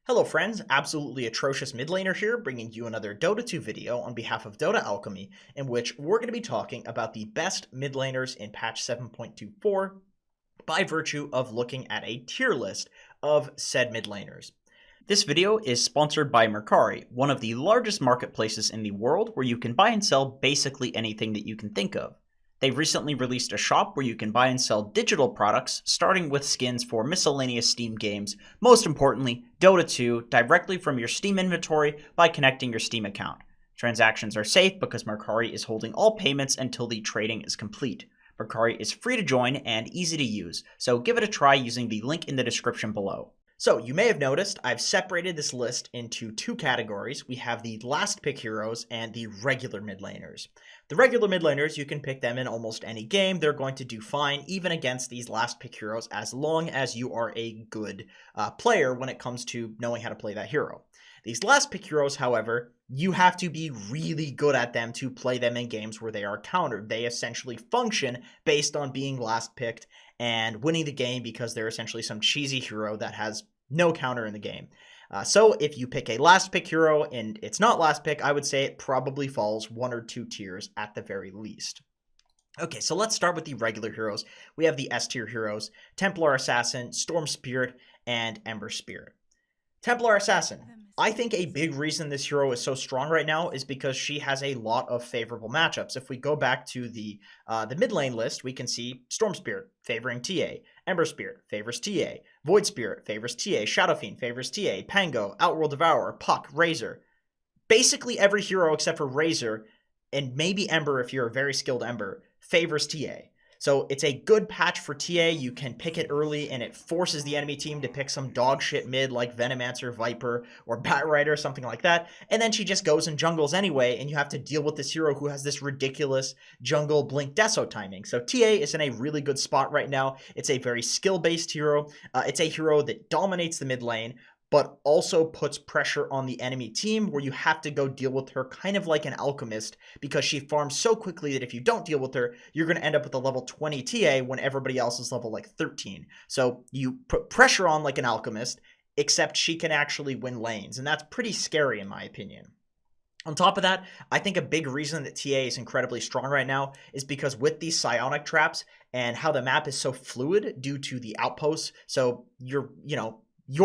Hello friends, absolutely atrocious mid laner here, bringing you another Dota 2 video on behalf of Dota Alchemy, in which we're going to be talking about the best mid laners in patch 7.24 by virtue of looking at a tier list of said mid laners. This video is sponsored by Mercari, one of the largest marketplaces in the world where you can buy and sell basically anything that you can think of. They've recently released a shop where you can buy and sell digital products, starting with skins for miscellaneous Steam games, most importantly, Dota 2, directly from your Steam inventory by connecting your Steam account. Transactions are safe because Mercari is holding all payments until the trading is complete. Mercari is free to join and easy to use, so give it a try using the link in the description below. So, you may have noticed I've separated this list into two categories. We have the last pick heroes and the regular mid laners. The regular mid laners, you can pick them in almost any game. They're going to do fine even against these last pick heroes as long as you are a good player when it comes to knowing how to play that hero. These last pick heroes, however, you have to be really good at them to play them in games where they are countered. They essentially function based on being last picked and winning the game because they're essentially some cheesy hero that has no counter in the game. So if you pick a last pick hero and it's not last pick, I would say it probably falls one or two tiers at the very least. Okay, so let's start with the regular heroes. We have the S tier heroes, Templar Assassin, Storm Spirit, and Ember Spirit. Templar Assassin. I think a big reason this hero is so strong right now is because she has a lot of favorable matchups. If we go back to the mid lane list, we can see Storm Spirit favoring TA, Ember Spirit favors TA, Void Spirit favors TA, Shadow Fiend favors TA, Pango, Outworld Devourer, Puck, Razor. Basically every hero except for Razor, and maybe Ember if you're a very skilled Ember, favors TA. So it's a good patch for TA. You can pick it early and it forces the enemy team to pick some dog shit mid like Venomancer, Viper, or Batrider, something like that. And then she just goes and jungles anyway, and you have to deal with this hero who has this ridiculous jungle blink deso timing. So TA is in a really good spot right now. It's a very skill-based hero. It's a hero that dominates the mid lane, but also puts pressure on the enemy team where you have to go deal with her kind of like an alchemist because she farms so quickly that if you don't deal with her, you're going to end up with a level 20 TA when everybody else is level like 13. So you put pressure on like an alchemist, except she can actually win lanes, and that's pretty scary in my opinion. On top of that, I think a big reason that TA is incredibly strong right now is because with these psionic traps and how the map is so fluid due to the outposts, so your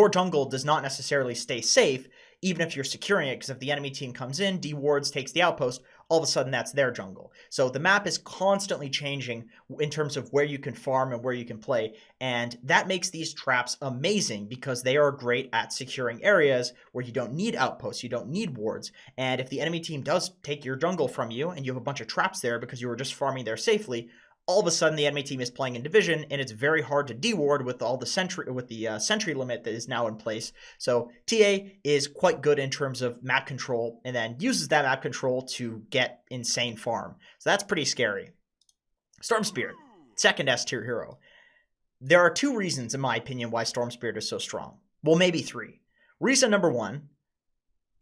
jungle does not necessarily stay safe, even if you're securing it, because if the enemy team comes in, dewards, takes the outpost, all of a sudden that's their jungle. So the map is constantly changing in terms of where you can farm and where you can play, and that makes these traps amazing because they are great at securing areas where you don't need outposts, you don't need wards, and if the enemy team does take your jungle from you and you have a bunch of traps there because you were just farming there safely, all of a sudden the enemy team is playing in division and it's very hard to deward with all the sentry limit that is now in place. So TA is quite good in terms of map control and then uses that map control to get insane farm. So that's pretty scary. Storm Spirit, second S tier hero. There are two reasons in my opinion why Storm Spirit is so strong. Well, maybe three. Reason number one,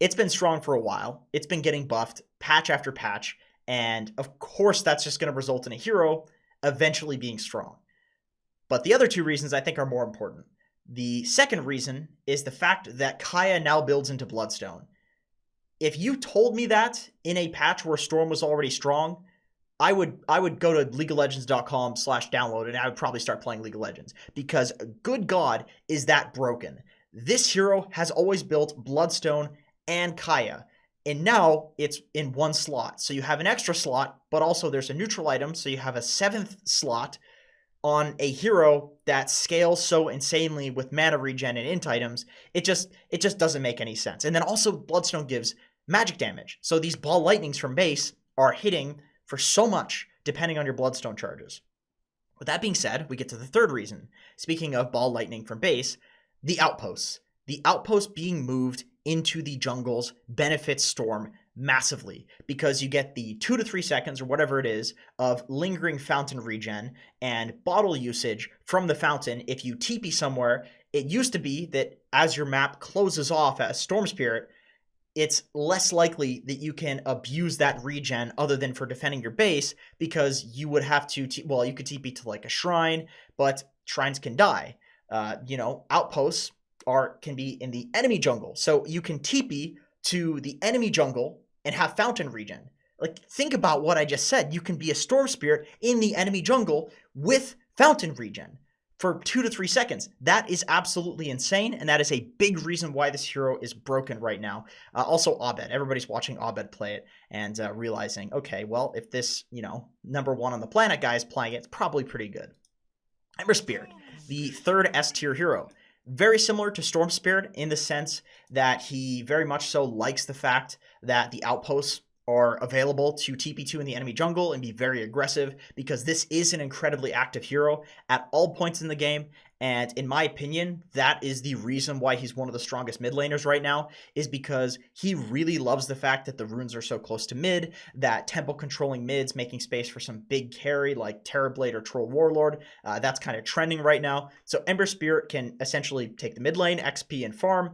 it's been strong for a while. It's been getting buffed patch after patch. And of course, that's just going to result in a hero eventually being strong. But the other two reasons I think are more important. The second reason is the fact that Kaya now builds into Bloodstone. If you told me that in a patch where Storm was already strong, I would go to leagueoflegends.com/download and I would probably start playing League of Legends because good God is that broken. This hero has always built Bloodstone and Kaya. And now it's in one slot. So you have an extra slot, but also there's a neutral item. So you have a seventh slot on a hero that scales so insanely with mana regen and int items. It just doesn't make any sense. And then also Bloodstone gives magic damage. So these ball lightnings from base are hitting for so much depending on your Bloodstone charges. With that being said, we get to the third reason. Speaking of ball lightning from base, the outposts. The outposts being moved into the jungles benefits Storm massively because you get the 2 to 3 seconds or whatever it is of lingering fountain regen and bottle usage from the fountain. If you TP somewhere, it used to be that as your map closes off as Storm Spirit, it's less likely that you can abuse that regen other than for defending your base because you would have to, you could TP to like a shrine, but shrines can die. Outposts can be in the enemy jungle. So you can TP to the enemy jungle and have fountain regen. Like, think about what I just said. You can be a Storm Spirit in the enemy jungle with fountain regen for 2 to 3 seconds. That is absolutely insane, and that is a big reason why this hero is broken right now. Also, Abed. Everybody's watching Abed play it and realizing, okay, well, if this, number 1 on the planet guy is playing it, it's probably pretty good. Ember Spirit, the 3rd S tier hero. Very similar to Storm Spirit in the sense that he very much so likes the fact that the outposts are available to TP2 in the enemy jungle and be very aggressive, because this is an incredibly active hero at all points in the game. And in my opinion, that is the reason why he's one of the strongest mid laners right now, is because he really loves the fact that the runes are so close to mid, that tempo controlling mids, making space for some big carry like Terrorblade or Troll Warlord. That's kind of trending right now. So Ember Spirit can essentially take the mid lane, XP, and farm,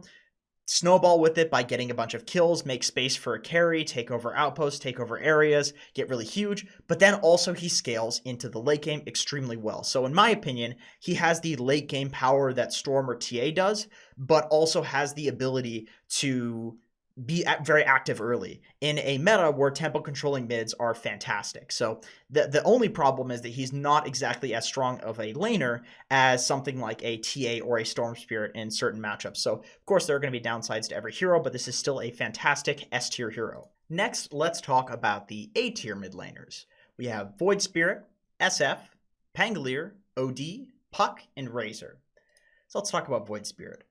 snowball with it by getting a bunch of kills, make space for a carry, take over outposts, take over areas, get really huge, but then also he scales into the late game extremely well. So in my opinion, he has the late game power that Storm or TA does, but also has the ability to be very active early in a meta where tempo controlling mids are fantastic. So the only problem is that he's not exactly as strong of a laner as something like a TA or a Storm Spirit in certain matchups. So of course there are going to be downsides to every hero, but this is still a fantastic S tier hero. Next, let's talk about the A tier mid laners. We have Void Spirit, SF, Pangolier, OD, Puck, and Razor. So let's talk about Void Spirit.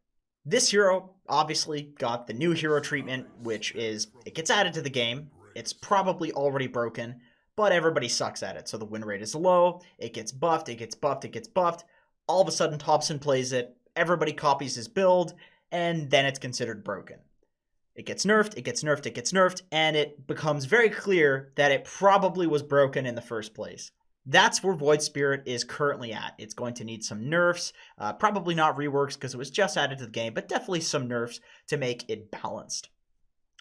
This hero obviously got the new hero treatment, which is it gets added to the game. It's probably already broken, but everybody sucks at it. So the win rate is low. It gets buffed. It gets buffed. It gets buffed. All of a sudden, Thompson plays it. Everybody copies his build, and then it's considered broken. It gets nerfed. It gets nerfed. It gets nerfed, and it becomes very clear that it probably was broken in the first place. That's where Void Spirit is currently at. It's going to need some nerfs, probably not reworks because it was just added to the game, but definitely some nerfs to make it balanced.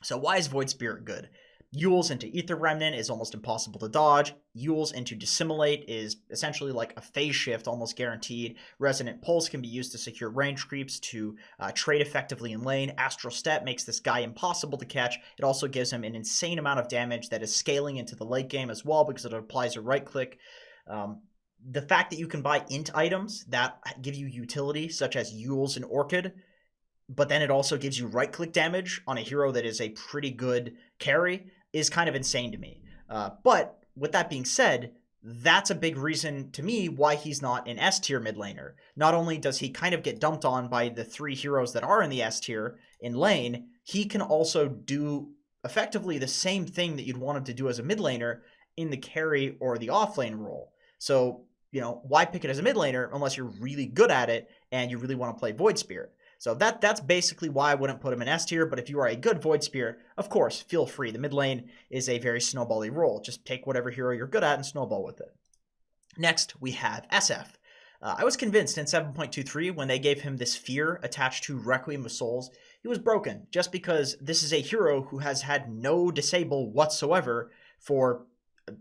So why is Void Spirit good? Yules into Ether Remnant is almost impossible to dodge. Yules into Dissimulate is essentially like a phase shift, almost guaranteed. Resonant Pulse can be used to secure range creeps to trade effectively in lane. Astral Step makes this guy impossible to catch. It also gives him an insane amount of damage that is scaling into the late game as well because it applies a right click. The fact that you can buy int items that give you utility, such as Yules and Orchid, but then it also gives you right click damage on a hero that is a pretty good carry, is kind of insane to me. But with that being said, that's a big reason to me why he's not an S tier mid laner. Not only does he kind of get dumped on by the 3 heroes that are in the S tier in lane, he can also do effectively the same thing that you'd want him to do as a mid laner in the carry or the off lane role. So, why pick it as a mid laner unless you're really good at it and you really want to play Void Spirit? So that's basically why I wouldn't put him in S tier, but if you are a good Void Spirit, of course, feel free. The mid lane is a very snowbally role. Just take whatever hero you're good at and snowball with it. Next, we have SF. I was convinced in 7.23 when they gave him this fear attached to Requiem of Souls, he was broken, just because this is a hero who has had no disable whatsoever for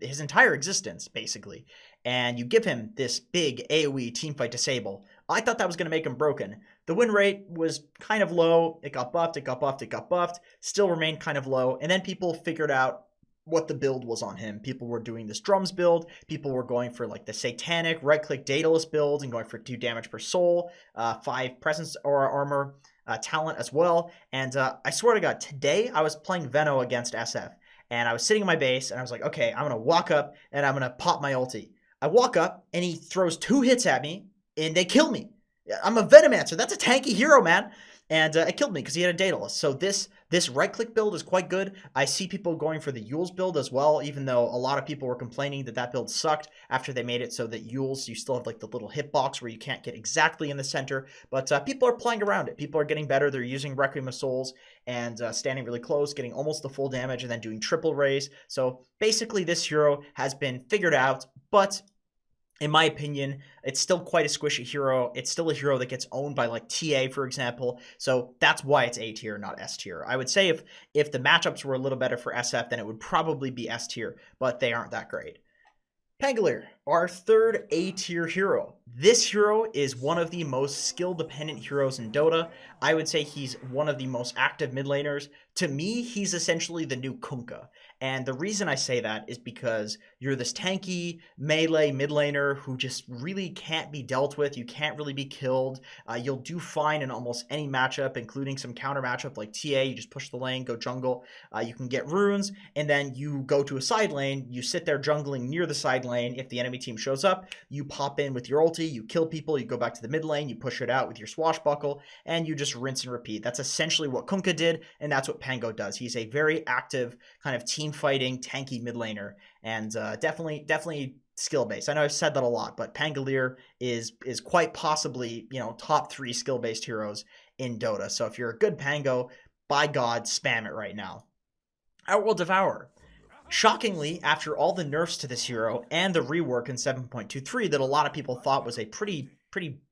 his entire existence, basically. And you give him this big AoE teamfight disable. I thought that was going to make him broken. The win rate was kind of low. It got buffed, it got buffed, it got buffed. Still remained kind of low. And then people figured out what the build was on him. People were doing this drums build. People were going for like the satanic right-click Daedalus build and going for 2 damage per soul, 5 presence aura armor talent as well. And I swear to God, today I was playing Veno against SF. And I was sitting in my base, and I was like, okay, I'm going to walk up, and I'm going to pop my ulti. I walk up, and he throws 2 hits at me, and they kill me. I'm a Venomancer. That's a tanky hero, man. And it killed me because he had a Daedalus. So this right-click build is quite good. I see people going for the Yules build as well, even though a lot of people were complaining that that build sucked after they made it so that Yules, you still have like the little hitbox where you can't get exactly in the center. But people are playing around it. People are getting better. They're using Requiem of Souls and standing really close, getting almost the full damage, and then doing triple raise. So basically this hero has been figured out, but in my opinion, it's still quite a squishy hero. It's still a hero that gets owned by like TA, for example. So that's why it's A tier, not S tier. I would say if the matchups were a little better for SF, then it would probably be S tier, but they aren't that great. Pangolier, our third A-tier hero. This hero is one of the most skill-dependent heroes in Dota. I would say he's one of the most active mid laners. To me, he's essentially the new Kunkka. And the reason I say that is because you're this tanky melee mid laner who just really can't be dealt with. You can't really be killed. You'll do fine in almost any matchup, including some counter matchup like TA. You just push the lane, go jungle. You can get runes, and then you go to a side lane. You sit there jungling near the side lane. If the enemy team shows up, you pop in with your ulti, you kill people, you go back to the mid lane, you push it out with your swashbuckle, and you just rinse and repeat. That's essentially what Kunkka did, and that's what Pango does. He's a very active kind of team fighting, tanky mid laner, and definitely skill based. I know I've said that a lot, but Pangolier is quite possibly, top 3 skill based heroes in Dota. So if you're a good Pango, by God, spam it right now. Outworld Devourer. Shockingly, after all the nerfs to this hero and the rework in 7.23 that a lot of people thought was a pretty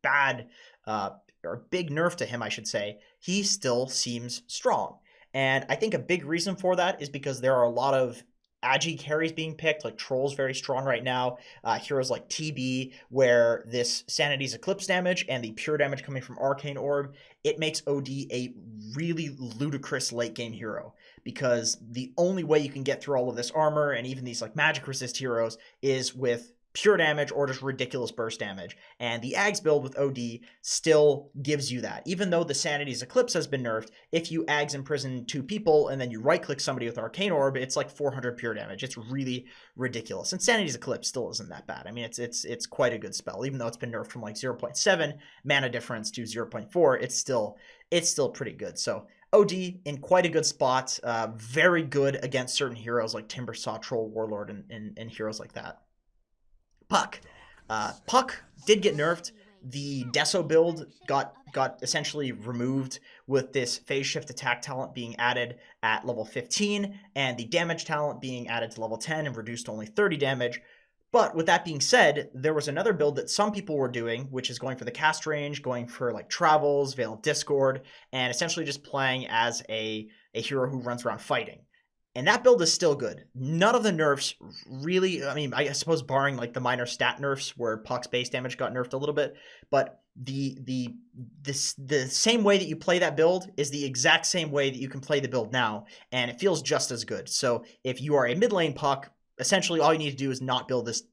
bad or big nerf to him, I should say, he still seems strong. And I think a big reason for that is because there are a lot of agi carries being picked, like Troll's very strong right now. Heroes like TB, where this Sanity's Eclipse damage and the pure damage coming from Arcane Orb, it makes OD a really ludicrous late game hero. Because the only way you can get through all of this armor and even these like magic resist heroes is with pure damage or just ridiculous burst damage. And the Ags build with OD still gives you that. Even though the Sanity's Eclipse has been nerfed, if you Ags imprison 2 people and then you right-click somebody with Arcane Orb, it's like 400 pure damage. It's really ridiculous. And Sanity's Eclipse still isn't that bad. I mean, it's quite a good spell. Even though it's been nerfed from like 0.7 mana difference to 0.4, it's still pretty good. So OD in quite a good spot. Very good against certain heroes like Timbersaw, Troll, Warlord, and heroes like that. Puck. Puck did get nerfed. The Deso build got essentially removed with this phase shift attack talent being added at level 15 and the damage talent being added to level 10 and reduced to only 30 damage. But with that being said, there was another build that some people were doing, which is going for the cast range, going for like Travels, Veil of Discord, and essentially just playing as a hero who runs around fighting. And that build is still good. None of the nerfs really, I mean, I suppose barring like the minor stat nerfs where Puck's base damage got nerfed a little bit, but the same way that you play that build is the exact same way that you can play the build now, and it feels just as good. So if you are a mid lane Puck, essentially all you need to do is not build this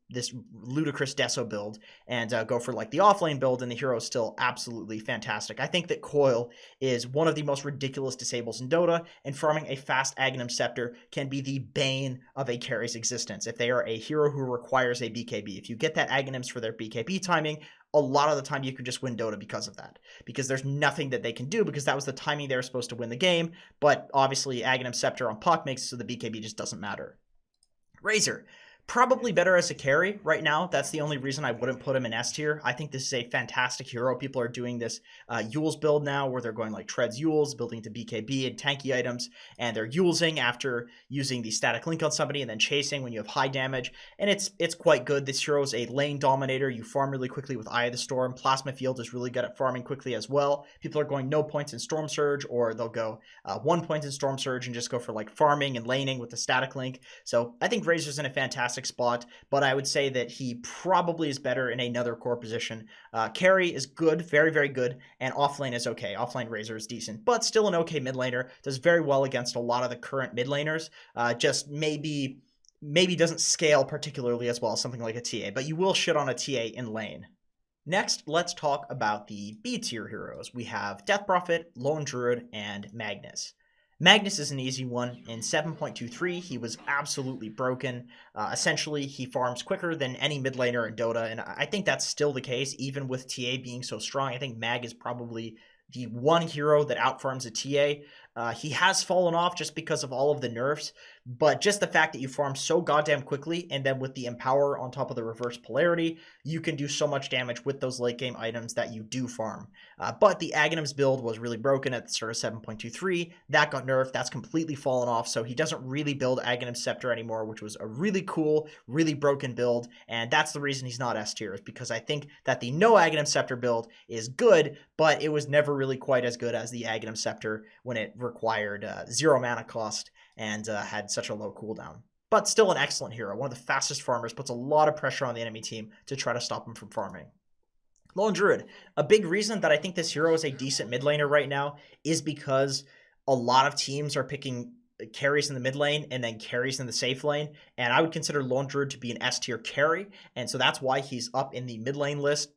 ludicrous Deso build and go for like the offlane build, and the hero is still absolutely fantastic. I think that Coil is one of the most ridiculous disables in Dota, and farming a fast Aghanim Scepter can be the bane of a carry's existence if they are a hero who requires a BKB. If you get that Aghanims for their BKB timing, a lot of the time you can just win Dota because of that. Because there's nothing that they can do, because that was the timing they were supposed to win the game, but obviously Aghanim Scepter on Puck makes it so the BKB just doesn't matter. Razor, probably better as a carry right now. That's the only reason I wouldn't put him in S tier. I think this is a fantastic hero. People are doing this Yules build now where they're going like Treads Yules, building to BKB and tanky items, and they're Yulesing after using the static link on somebody and then chasing when you have high damage, and it's quite good. This hero is a lane dominator. You farm really quickly with Eye of the Storm. Plasma Field is really good at farming quickly as well. People are going no points in Storm Surge, or they'll go 1 point in Storm Surge and just go for like farming and laning with the static link. So I think Razor's in a fantastic spot, but I would say that he probably is better in another core position. Carry is good, very, very good, and offlane is okay. Offlane Razor is decent, but still an okay mid laner. Does very well against a lot of the current mid laners. Just maybe doesn't scale particularly as well as something like a TA, but you will shit on a TA in lane. Next, let's talk about the B tier heroes. We have Death Prophet, Lone Druid, and Magnus. Magnus is an easy one. In 7.23, he was absolutely broken. Essentially, he farms quicker than any mid laner in Dota, and I think that's still the case, even with TA being so strong. I think Mag is probably the one hero that outfarms a TA. He has fallen off just because of all of the nerfs, but just the fact that you farm so goddamn quickly, and then with the Empower on top of the reverse polarity, you can do so much damage with those late game items that you do farm. But the Aghanims build was really broken at the start of 7.23. That got nerfed. That's completely fallen off, so he doesn't really build Aghanim Scepter anymore, which was a really cool, really broken build, and that's the reason he's not S tier, is because I think that the no Aghanim Scepter build is good, but it was never really quite as good as the Aghanim Scepter when it required 0 mana cost and had such a low cooldown. but still an excellent hero. One of the fastest farmers, puts a lot of pressure on the enemy team to try to stop him from farming. Lone Druid. A big reason that I think this hero is a decent mid laner right now is because a lot of teams are picking carries in the mid lane and then carries in the safe lane, and I would consider Lone Druid to be an S tier carry, and so that's why he's up in the mid lane list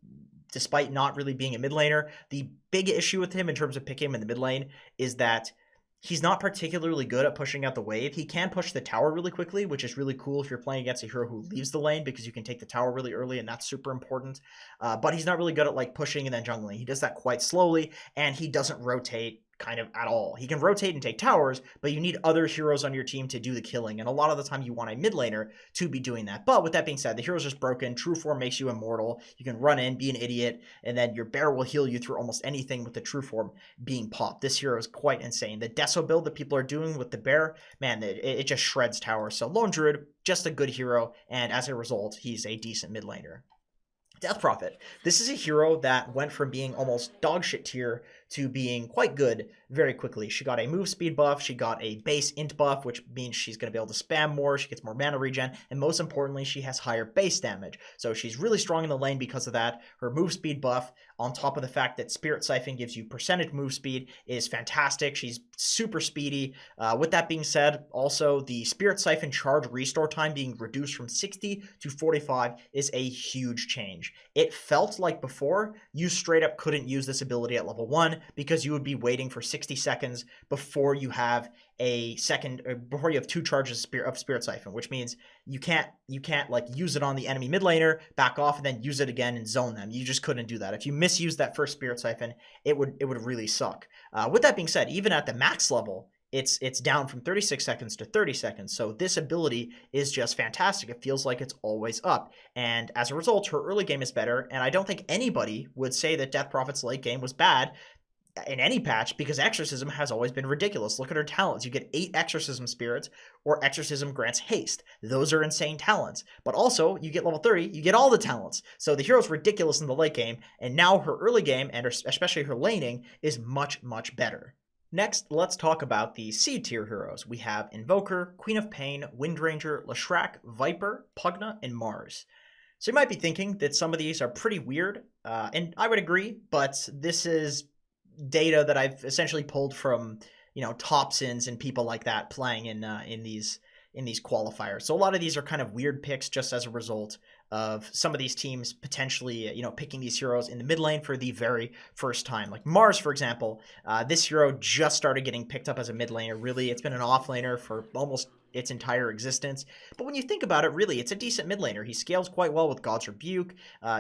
despite not really being a mid laner. The big issue with him in terms of picking him in the mid lane is that he's not particularly good at pushing out the wave. He can push the tower really quickly, which is really cool if you're playing against a hero who leaves the lane, because you can take the tower really early, and that's super important. But he's not really good at like pushing and then jungling. He does that quite slowly, and he doesn't rotate kind of at all. He can rotate and take towers, but you need other heroes on your team to do the killing, and a lot of the time you want a mid laner to be doing that. But with that being said, the hero's just broken. True form makes you immortal. You can run in, be an idiot, and then your bear will heal you through almost anything with the true form being popped. This hero is quite insane. The Deso build that people are doing with the bear, man, it just shreds towers. So Lone Druid, just a good hero, and as a result, he's a decent mid laner. Death Prophet. This is a hero that went from being almost dogshit tier to being quite good very quickly. She got a move speed buff, she got a base int buff, which means she's going to be able to spam more, she gets more mana regen, and most importantly, she has higher base damage. So she's really strong in the lane because of that. Her move speed buff, on top of the fact that Spirit Siphon gives you percentage move speed, is fantastic. She's super speedy. With that being said, also the Spirit Siphon charge restore time being reduced from 60 to 45 is a huge change. It felt like before you straight up couldn't use this ability at level 1 because you would be waiting for 60 seconds before you have before you have 2 charges of Spirit Siphon, which means you can't like use it on the enemy mid laner, back off, and then use it again and zone them. You just couldn't do that. If you misuse that first Spirit Siphon, it would really suck. With that being said, even at the max level, it's down from 36 seconds to 30 seconds. So this ability is just fantastic. It feels like it's always up. And as a result, her early game is better. And I don't think anybody would say that Death Prophet's late game was bad in any patch, because Exorcism has always been ridiculous. Look at her talents. You get 8 Exorcism Spirits, or Exorcism grants haste. Those are insane talents. But also, you get level 30, you get all the talents. So the hero's ridiculous in the late game, and now her early game, and especially her laning, is much, much better. Next, let's talk about the C tier heroes. We have Invoker, Queen of Pain, Windranger, Leshrac, Viper, Pugna, and Mars. So you might be thinking that some of these are pretty weird, and I would agree, but this is data that I've essentially pulled from, Topsins and people like that playing in these qualifiers. So a lot of these are kind of weird picks just as a result of some of these teams potentially, picking these heroes in the mid lane for the very first time. Like Mars, for example, this hero just started getting picked up as a mid laner. Really, it's been an off laner for almost its entire existence. But when you think about it, really, it's a decent mid laner. He scales quite well with God's Rebuke.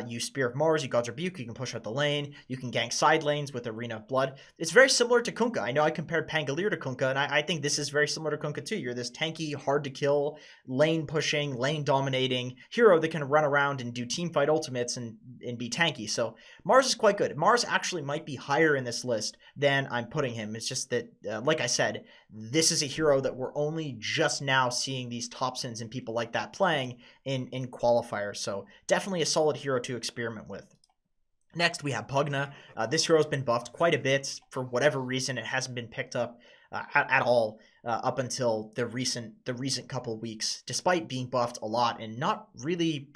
You Spear of Mars, you God's Rebuke, you can push out the lane. You can gank side lanes with Arena of Blood. It's very similar to Kunkka. I know I compared Pango to Kunkka, and I think this is very similar to Kunkka too. You're this tanky, hard to kill, lane pushing, lane dominating hero that can run around and do teamfight ultimates and be tanky. So Mars is quite good. Mars actually might be higher in this list than I'm putting him. It's just that, like I said, this is a hero that we're only just now seeing these Topsins and people like that playing in qualifiers. So definitely a solid hero to experiment with. Next, we have Pugna. This hero has been buffed quite a bit. For whatever reason, it hasn't been picked up at all up until the recent couple weeks, despite being buffed a lot and not really.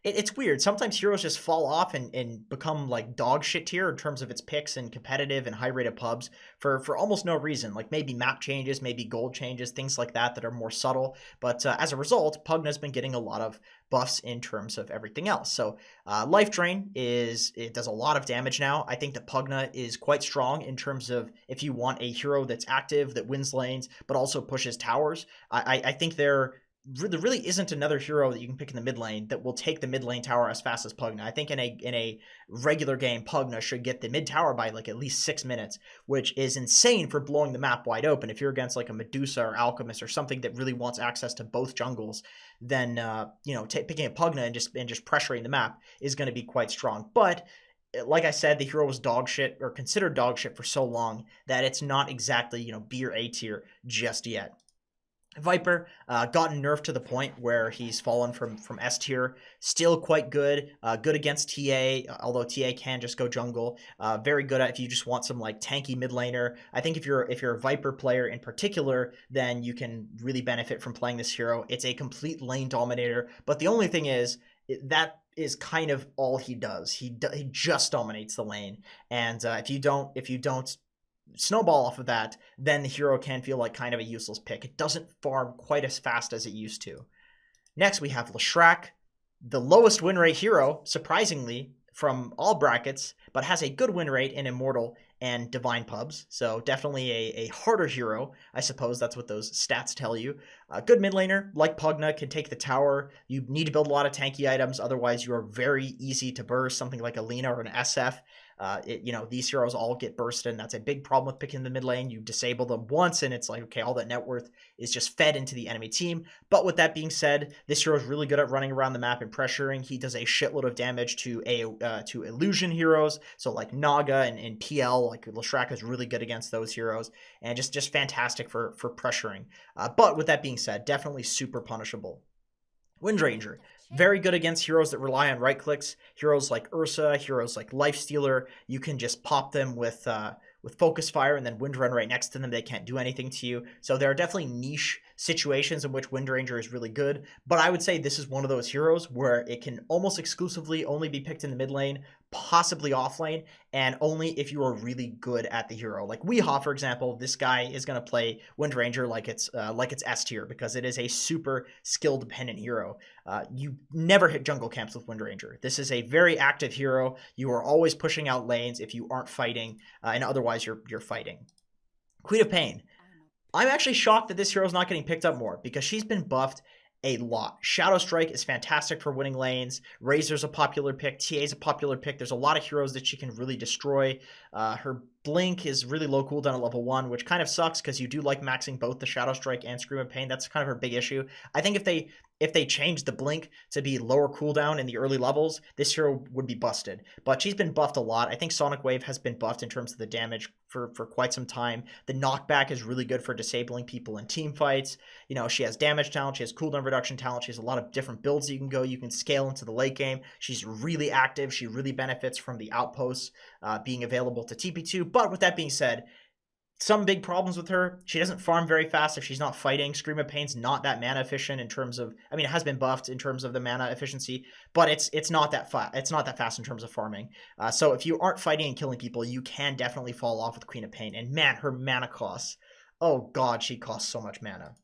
It's weird. Sometimes heroes just fall off and become like dog shit tier in terms of its picks and competitive and high rated pubs for almost no reason. Like maybe map changes, maybe gold changes, things like that are more subtle. But as a result, Pugna's been getting a lot of buffs in terms of everything else. So Life Drain it does a lot of damage now. I think that Pugna is quite strong in terms of if you want a hero that's active, that wins lanes, but also pushes towers. I think there really isn't another hero that you can pick in the mid lane that will take the mid lane tower as fast as Pugna. I think in a regular game, Pugna should get the mid tower by like at least 6 minutes, which is insane for blowing the map wide open. If you're against like a Medusa or Alchemist or something that really wants access to both jungles, then picking a Pugna and just pressuring the map is going to be quite strong. But like I said, the hero was dog shit or considered dog shit for so long that it's not exactly B or A tier just yet. Viper gotten nerfed to the point where he's fallen from S tier. Still quite good. Good against TA, although TA can just go jungle. Very good at if you just want some like tanky mid laner. I think if you're a Viper player in particular, then you can really benefit from playing this hero. It's a complete lane dominator, but the only thing is that is kind of all he does. He just dominates the lane, and if you don't snowball off of that, then the hero can feel like kind of a useless pick. It doesn't farm quite as fast as it used to. Next, we have Leshrac, the lowest win rate hero, surprisingly, from all brackets, but has a good win rate in Immortal and Divine pubs. So definitely a harder hero. I suppose that's what those stats tell you. Good mid laner, like Pugna, can take the tower. You need to build a lot of tanky items, otherwise you are very easy to burst, something like a Lina or an SF. These heroes all get bursted, and that's a big problem with picking the mid lane. You disable them once, and it's like, okay, all that net worth is just fed into the enemy team. But with that being said, this hero is really good at running around the map and pressuring. He does a shitload of damage to illusion heroes, so like Naga and PL. Like Leshrac is really good against those heroes, and just fantastic for pressuring. But with that being said, definitely super punishable. Windranger, very good against heroes that rely on right clicks. Heroes like Ursa, heroes like Lifestealer, you can just pop them with Focus Fire and then Wind Run right next to them. They can't do anything to you. So there are definitely niche situations in which Windranger is really good, but I would say this is one of those heroes where it can almost exclusively only be picked in the mid lane, possibly off lane, and only if you are really good at the hero. Like Weehaw, for example, this guy is going to play Windranger like it's S tier, because it is a super skill dependent hero. You never hit jungle camps with Windranger. This is a very active hero. You are always pushing out lanes if you aren't fighting, and otherwise you're fighting. Queen of Pain. I'm actually shocked that this hero is not getting picked up more, because she's been buffed a lot. Shadow Strike is fantastic for winning lanes. Razor's a popular pick. TA's a popular pick. There's a lot of heroes that she can really destroy. Her Blink is really low cooldown at level 1, which kind of sucks because you do like maxing both the Shadow Strike and Scream of Pain. That's kind of her big issue. I think if they change the Blink to be lower cooldown in the early levels, this hero would be busted. But she's been buffed a lot. I think Sonic Wave has been buffed in terms of the damage for quite some time. The knockback is really good for disabling people in team fights. You know, she has damage talent, she has cooldown reduction talent, she has a lot of different builds you can go. You can scale into the late game. She's really active. She really benefits from the outposts being available to TP2. But with that being said, some big problems with her. She doesn't farm very fast if she's not fighting. Scream of Pain's not that mana efficient in terms of, I mean, it has been buffed in terms of the mana efficiency, but it's not that fast in terms of farming. So if you aren't fighting and killing people, you can definitely fall off with Queen of Pain. And man, her mana costs. Oh god, she costs so much mana.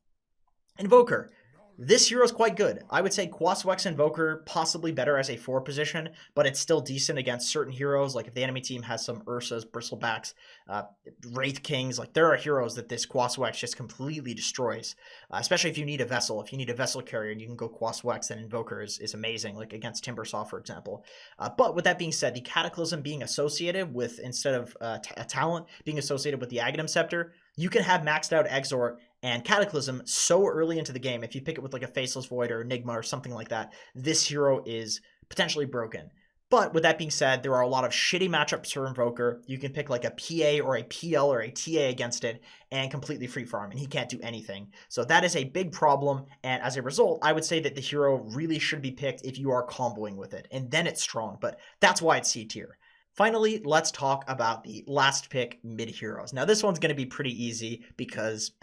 Invoker. This hero is quite good. I would say Quaswex Invoker possibly better as a 4 position, but it's still decent against certain heroes. Like if the enemy team has some Ursas, Bristlebacks, Wraith Kings, like there are heroes that this Quaswex just completely destroys. Especially if you need a vessel. If you need a vessel carrier and you can go Quaswex, then Invoker is amazing, like against Timbersaw, for example. But with that being said, the Cataclysm being associated with, instead of a talent, being associated with the Aghanim Scepter, you can have maxed out Exort and Cataclysm so early into the game. If you pick it with like a Faceless Void or Enigma or something like that, this hero is potentially broken. But with that being said, there are a lot of shitty matchups for Invoker. You can pick like a PA or a PL or a TA against it and completely free farm, and he can't do anything. So that is a big problem, and as a result, I would say that the hero really should be picked if you are comboing with it, and then it's strong, but that's why it's C tier. Finally, let's talk about the last pick, mid heroes. Now, this one's going to be pretty easy because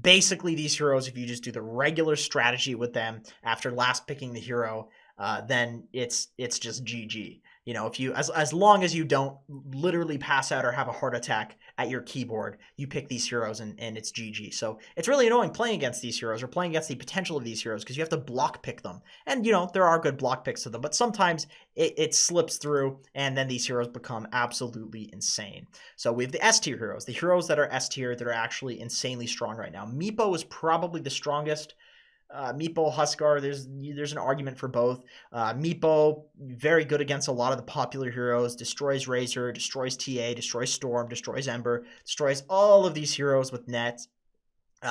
basically these heroes, if you just do the regular strategy with them after last picking the hero, then it's just GG. You know, if you as long as you don't literally pass out or have a heart attack at your keyboard, you pick these heroes and it's GG. So it's really annoying playing against these heroes or playing against the potential of these heroes because you have to block pick them. And, you know, there are good block picks of them, but sometimes it slips through and then these heroes become absolutely insane. So we have the S tier heroes, the heroes that are S tier that are actually insanely strong right now. Meepo is probably the strongest. Meepo, Huskar, there's an argument for both. Meepo, very good against a lot of the popular heroes, destroys Razor, destroys TA, destroys Storm, destroys Ember, destroys all of these heroes with nets.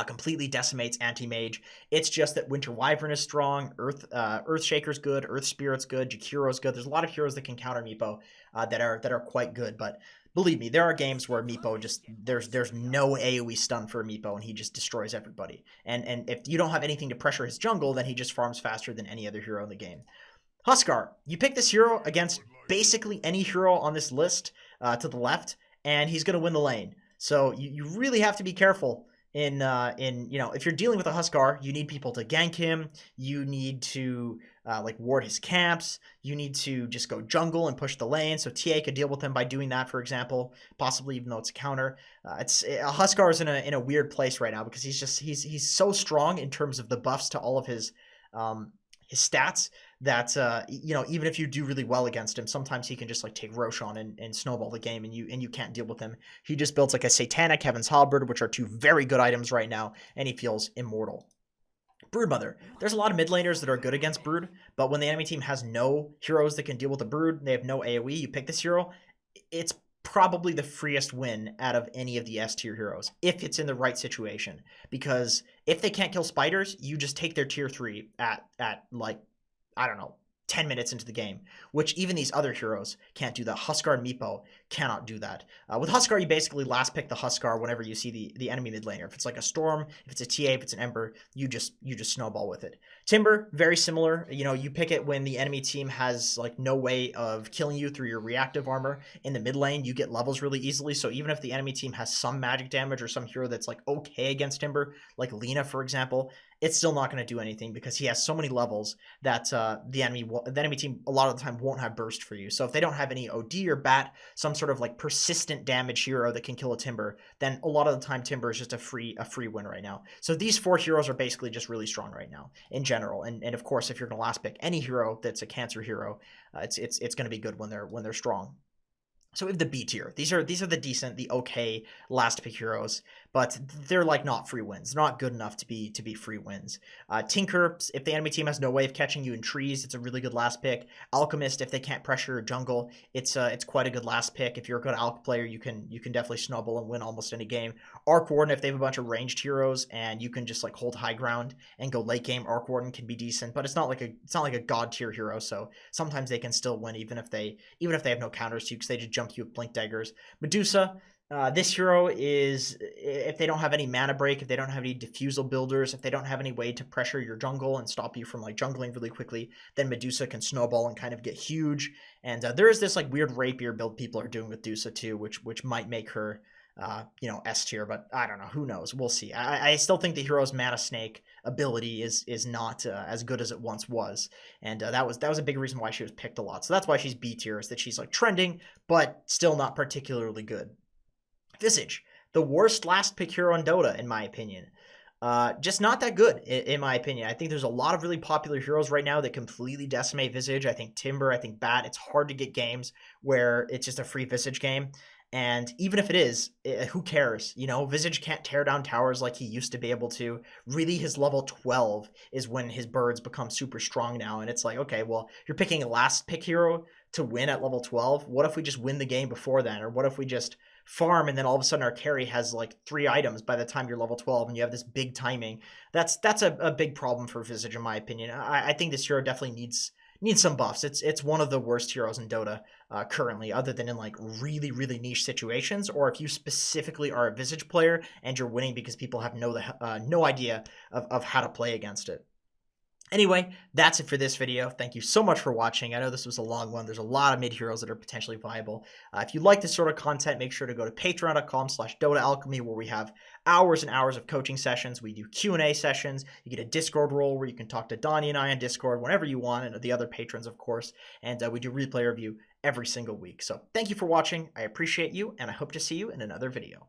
completely decimates anti-mage. It's just that Winter Wyvern is strong, Earthshaker's good, Earth Spirit's good, Jakiro's good. There's a lot of heroes that can counter Meepo that are quite good, but believe me, there are games where Meepo just there's no AoE stun for Meepo and he just destroys everybody. And if you don't have anything to pressure his jungle, then he just farms faster than any other hero in the game. Huskar, you pick this hero against basically any hero on this list to the left, and he's going to win the lane. So you really have to be careful in if you're dealing with a Huskar, you need people to gank him. You need to ward his camps. You need to just go jungle and push the lane. So TA could deal with him by doing that, for example, possibly even though it's a counter. Huskar is in a weird place right now because he's so strong in terms of the buffs to all of his stats that even if you do really well against him, sometimes he can just take Roshan and snowball the game, and you can't deal with him. He just builds a Satanic, Heaven's Halberd, which are two very good items right now, and he feels immortal. Broodmother. There's a lot of mid laners that are good against Brood, but when the enemy team has no heroes that can deal with the Brood, they have no AoE, you pick this hero, it's probably the freest win out of any of the S tier heroes if it's in the right situation, because if they can't kill spiders, you just take their tier 3 at I don't know, 10 minutes into the game, which even these other heroes can't do that. Huskar and Meepo cannot do that. With Huskar, you basically last pick the Huskar whenever you see the enemy mid laner. If it's a Storm, if it's a TA, if it's an Ember, you just snowball with it. Timber, very similar. You pick it when the enemy team has no way of killing you through your reactive armor. In the mid lane, you get levels really easily, so even if the enemy team has some magic damage or some hero that's okay against Timber, like Lina, for example, it's still not going to do anything because he has so many levels that the enemy team a lot of the time won't have burst for you. So if they don't have any OD or bat, some sort of persistent damage hero that can kill a Timber, then a lot of the time Timber is just a free win right now. So these 4 heroes are basically just really strong right now in general. And of course, if you're going to last pick any hero that's a cancer hero, it's going to be good when they're strong. So we have the B tier. These are the decent, the okay last pick heroes, but they're not free wins. They're not good enough to be free wins. Tinker, if the enemy team has no way of catching you in trees, it's a really good last pick. Alchemist, if they can't pressure your jungle, it's quite a good last pick. If you're a good Alch player, you can definitely snowball and win almost any game. Arc Warden, if they have a bunch of ranged heroes and you can just hold high ground and go late game, Arc Warden can be decent, but it's not like a god tier hero. So sometimes they can still win even if they have no counters to you because they just jump you with blink daggers. Medusa, this hero is, if they don't have any mana break, if they don't have any diffusal builders, if they don't have any way to pressure your jungle and stop you from jungling really quickly, then Medusa can snowball and kind of get huge. And there is this weird rapier build people are doing with Medusa too, which might make her S tier, but I don't know, who knows, we'll see. I still think the hero's Mana Snake ability is not as good as it once was, and that was a big reason why she was picked a lot. So that's why she's B tier, is that she's trending but still not particularly good. Visage, the worst last pick hero in Dota in my opinion. Just not that good in my opinion. I think there's a lot of really popular heroes right now that completely decimate Visage. I think Timber, I think Bat. It's hard to get games where it's just a free Visage game. And even if it is, who cares? Visage can't tear down towers like he used to be able to. Really, his level 12 is when his birds become super strong now. And it's okay, well, you're picking a last pick hero to win at level 12. What if we just win the game before then? Or what if we just farm and then all of a sudden our carry has 3 items by the time you're level 12 and you have this big timing? That's a big problem for Visage in my opinion. I think this hero definitely needs some buffs. It's one of the worst heroes in Dota currently, other than in really, really niche situations, or if you specifically are a Visage player and you're winning because people have no idea of how to play against it. Anyway, that's it for this video. Thank you so much for watching. I know this was a long one. There's a lot of mid heroes that are potentially viable. If you like this sort of content, make sure to go to patreon.com/DotaAlchemy, where we have hours and hours of coaching sessions. We do Q&A sessions. You get a Discord role where you can talk to Donnie and I on Discord whenever you want, and the other patrons, of course. And we do replay review every single week. So thank you for watching. I appreciate you, and I hope to see you in another video.